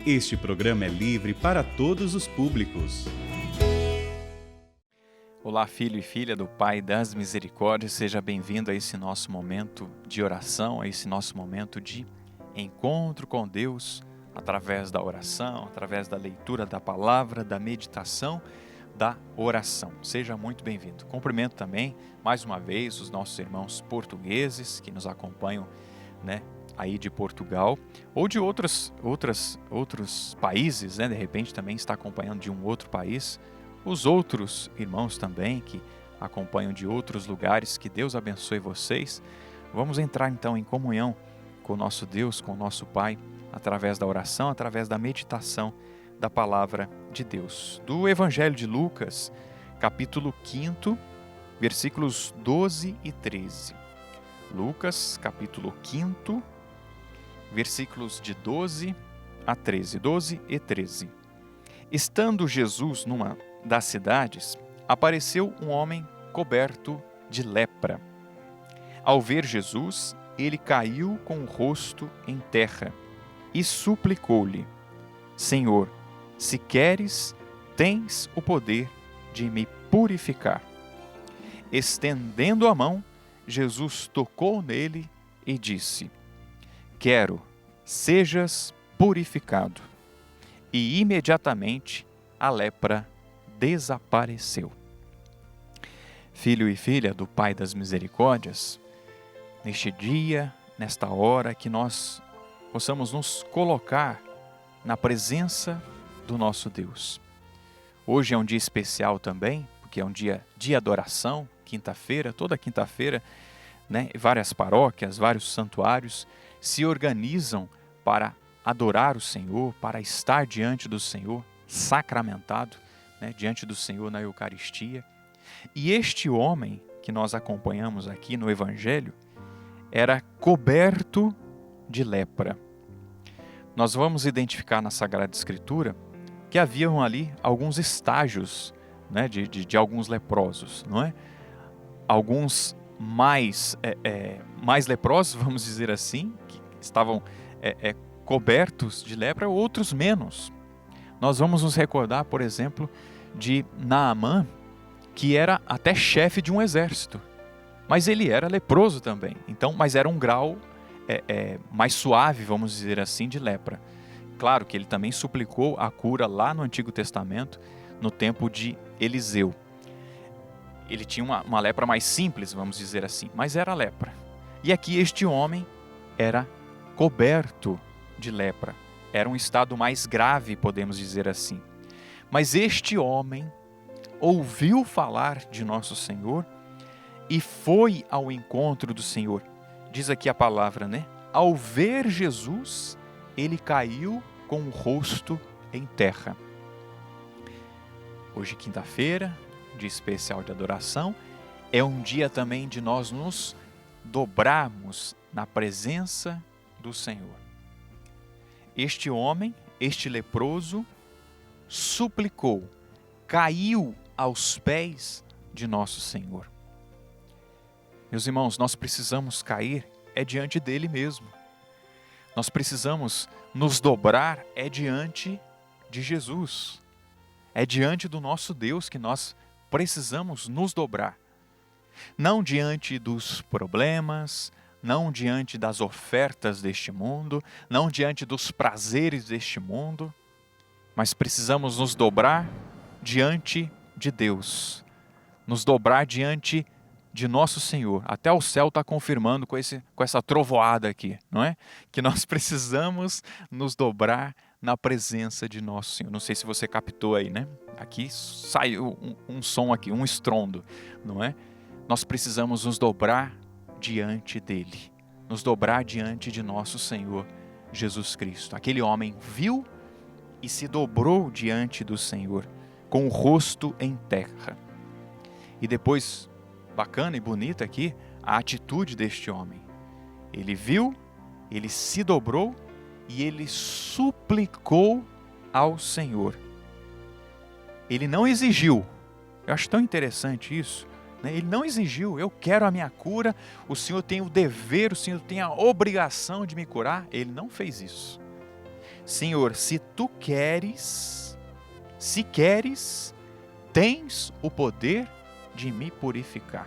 Este programa é livre para todos os públicos. Olá, filho e filha do Pai das Misericórdias, seja bem-vindo a esse nosso momento de oração, a esse nosso momento de encontro com Deus, através da oração, através da leitura da palavra, da meditação, da oração. Seja muito bem-vindo. Cumprimento também, mais uma vez, os nossos irmãos portugueses que nos acompanham, aí de Portugal, ou de outros países, de repente também está acompanhando de um outro país, os outros irmãos também que acompanham de outros lugares, que Deus abençoe vocês. Vamos entrar então em comunhão com o nosso Deus, com o nosso Pai, através da oração, através da meditação da palavra de Deus. Do Evangelho de Lucas, capítulo 5, versículos 12 e 13. Lucas, capítulo 5, versículos de 12 a 13, 12 e 13. Estando Jesus numa das cidades, apareceu um homem coberto de lepra. Ao ver Jesus, ele caiu com o rosto em terra e suplicou-lhe: Senhor, se queres, tens o poder de me purificar. Estendendo a mão, Jesus tocou nele e disse: Quero, sejas purificado. E imediatamente a lepra desapareceu. Filho e filha do Pai das Misericórdias, neste dia, nesta hora, que nós possamos nos colocar na presença do nosso Deus. Hoje é um dia especial também, porque é um dia de adoração, quinta-feira, toda quinta-feira, várias paróquias, vários santuários se organizam para adorar o Senhor, para estar diante do Senhor, sacramentado, diante do Senhor na Eucaristia. E este homem que nós acompanhamos aqui no Evangelho era coberto de lepra. Nós vamos identificar na Sagrada Escritura que haviam ali alguns estágios de alguns leprosos, não é? Alguns mais leprosos, vamos dizer assim, que estavam cobertos de lepra, outros menos. Nós vamos nos recordar, por exemplo, de Naamã, que era até chefe de um exército, mas ele era leproso também. Então, mas era um grau mais suave, vamos dizer assim, de lepra. Claro que ele também suplicou a cura lá no Antigo Testamento, no tempo de Eliseu. Ele tinha uma lepra mais simples, vamos dizer assim, mas era lepra. E aqui este homem era coberto de lepra. Era um estado mais grave, podemos dizer assim. Mas este homem ouviu falar de nosso Senhor e foi ao encontro do Senhor. Diz aqui a palavra, Ao ver Jesus, ele caiu com o rosto em terra. Hoje, quinta-feira, dia especial de adoração, é um dia também de nós nos dobrarmos na presença do Senhor. Este homem, este leproso, suplicou, caiu aos pés de nosso Senhor. Meus irmãos, nós precisamos cair diante dele mesmo. Nós precisamos nos dobrar diante de Jesus. É diante do nosso Deus que nós precisamos nos dobrar. Não diante dos problemas, não diante das ofertas deste mundo, não diante dos prazeres deste mundo, mas precisamos nos dobrar diante de Deus, nos dobrar diante de nosso Senhor. Até o céu está confirmando com essa trovoada aqui, não é? Que nós precisamos nos dobrar na presença de nosso Senhor. Não sei se você captou aí, Aqui saiu um som aqui, um estrondo, não é? Nós precisamos nos dobrar diante dele, nos dobrar diante de nosso Senhor Jesus Cristo. Aquele homem viu e se dobrou diante do Senhor, com o rosto em terra. E depois, bacana e bonita aqui, a atitude deste homem. Ele viu, ele se dobrou e ele suplicou ao Senhor. Ele não exigiu. Eu acho tão interessante isso. Ele não exigiu, eu quero a minha cura, o Senhor tem o dever, o Senhor tem a obrigação de me curar. Ele não fez isso. Senhor, se queres, tens o poder de me purificar.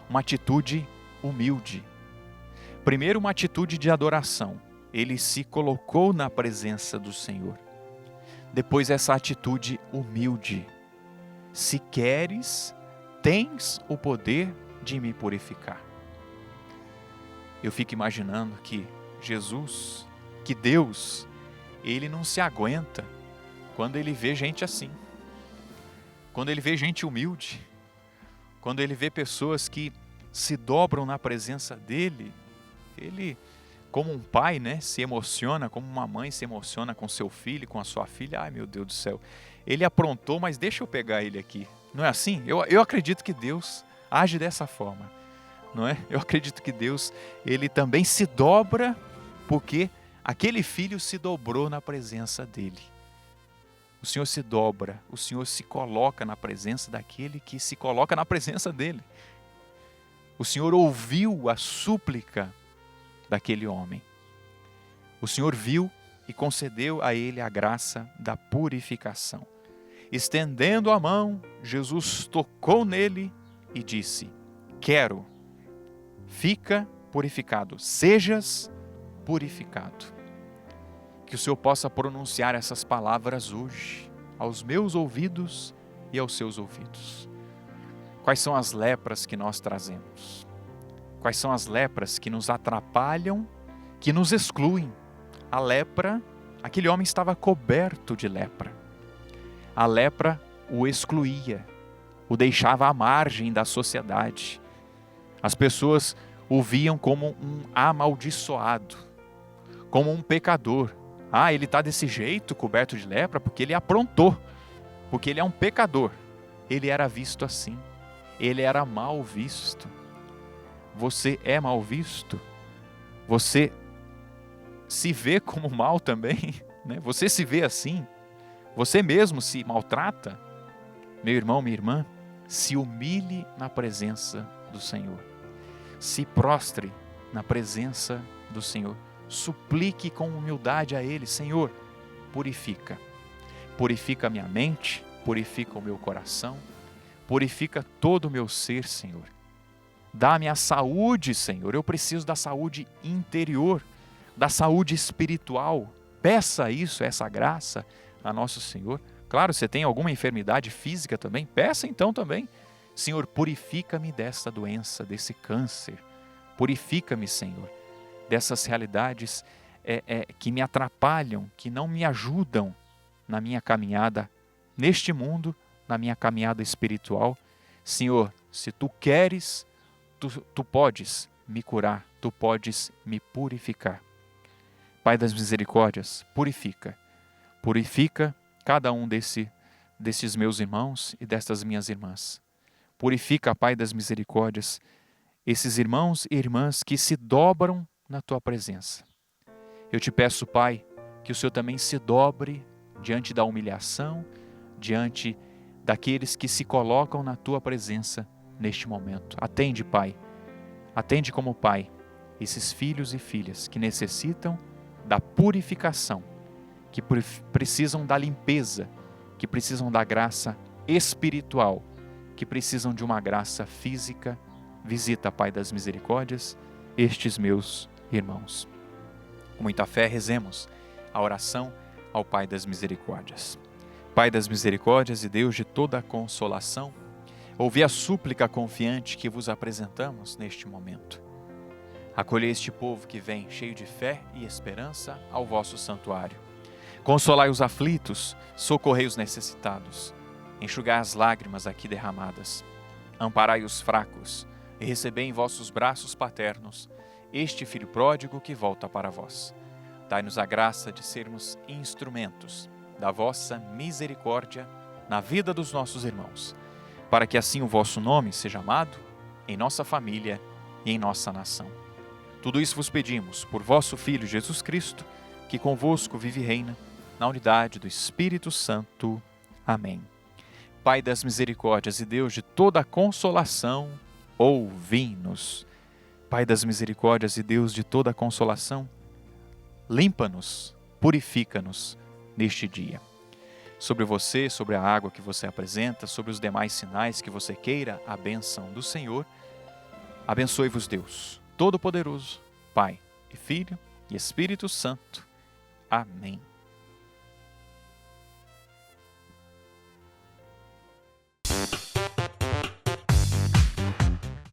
Uma atitude humilde. Primeiro, uma atitude de adoração. Ele se colocou na presença do Senhor. Depois, essa atitude humilde. Se queres, tens o poder de me purificar. Eu fico imaginando que Jesus, que Deus, Ele não se aguenta quando Ele vê gente assim. Quando Ele vê gente humilde. Quando Ele vê pessoas que se dobram na presença dEle. Ele, como um pai, né, se emociona, como uma mãe se emociona com seu filho, com a sua filha. Ai, meu Deus do céu. Ele aprontou, mas deixa eu pegar ele aqui. Não é assim? Eu acredito que Deus age dessa forma. Não é? Eu acredito que Deus, Ele também se dobra porque aquele filho se dobrou na presença dEle. O Senhor se dobra, o Senhor se coloca na presença daquele que se coloca na presença dEle. O Senhor ouviu a súplica daquele homem. O Senhor viu e concedeu a ele a graça da purificação. Estendendo a mão, Jesus tocou nele e disse: quero, fica purificado, sejas purificado. Que o Senhor possa pronunciar essas palavras hoje, aos meus ouvidos e aos seus ouvidos. Quais são as lepras que nós trazemos? Quais são as lepras que nos atrapalham, que nos excluem? A lepra, aquele homem estava coberto de lepra. A lepra o excluía, o deixava à margem da sociedade. As pessoas o viam como um amaldiçoado, como um pecador. Ah, ele está desse jeito, coberto de lepra, porque ele aprontou, porque ele é um pecador. Ele era visto assim, ele era mal visto. Você é mal visto? Você se vê como mal também? Né? Você se vê assim? Você mesmo se maltrata? Meu irmão, minha irmã, se humilhe na presença do Senhor. Se prostre na presença do Senhor. Suplique com humildade a Ele: Senhor, purifica. Purifica a minha mente, purifica o meu coração, purifica todo o meu ser, Senhor. Dá-me a saúde, Senhor. Eu preciso da saúde interior, da saúde espiritual. Peça isso, essa graça a nosso Senhor. Claro, você tem alguma enfermidade física também? Peça então também. Senhor, purifica-me desta doença, desse câncer. Purifica-me, Senhor, dessas realidades que me atrapalham, que não me ajudam na minha caminhada neste mundo, na minha caminhada espiritual. Senhor, se Tu queres, Tu podes me curar, Tu podes me purificar. Pai das misericórdias, purifica. Purifica cada um desses meus irmãos e destas minhas irmãs. Purifica, Pai das misericórdias, esses irmãos e irmãs que se dobram na Tua presença. Eu te peço, Pai, que o Senhor também se dobre diante da humilhação, diante daqueles que se colocam na Tua presença neste momento. Atende, Pai. Atende como Pai esses filhos e filhas que necessitam da purificação, que precisam da limpeza, que precisam da graça espiritual, que precisam de uma graça física. Visita, Pai das misericórdias, estes meus irmãos. Com muita fé, rezemos a oração ao Pai das misericórdias. Pai das misericórdias e Deus de toda a consolação, ouvi a súplica confiante que vos apresentamos neste momento. Acolhei este povo que vem cheio de fé e esperança ao vosso santuário. Consolai os aflitos, socorrei os necessitados, enxugai as lágrimas aqui derramadas, amparai os fracos e recebei em vossos braços paternos este filho pródigo que volta para vós. Dai-nos a graça de sermos instrumentos da vossa misericórdia na vida dos nossos irmãos, para que assim o vosso nome seja amado em nossa família e em nossa nação. Tudo isso vos pedimos por vosso Filho Jesus Cristo, que convosco vive e reina, na unidade do Espírito Santo. Amém. Pai das misericórdias e Deus de toda a consolação, ouvi-nos. Pai das misericórdias e Deus de toda a consolação, limpa-nos, purifica-nos. purifica-nos neste dia. Sobre você, sobre a água que você apresenta, sobre os demais sinais que você queira, a bênção do Senhor. Abençoe-vos Deus Todo-Poderoso, Pai e Filho e Espírito Santo. Amém.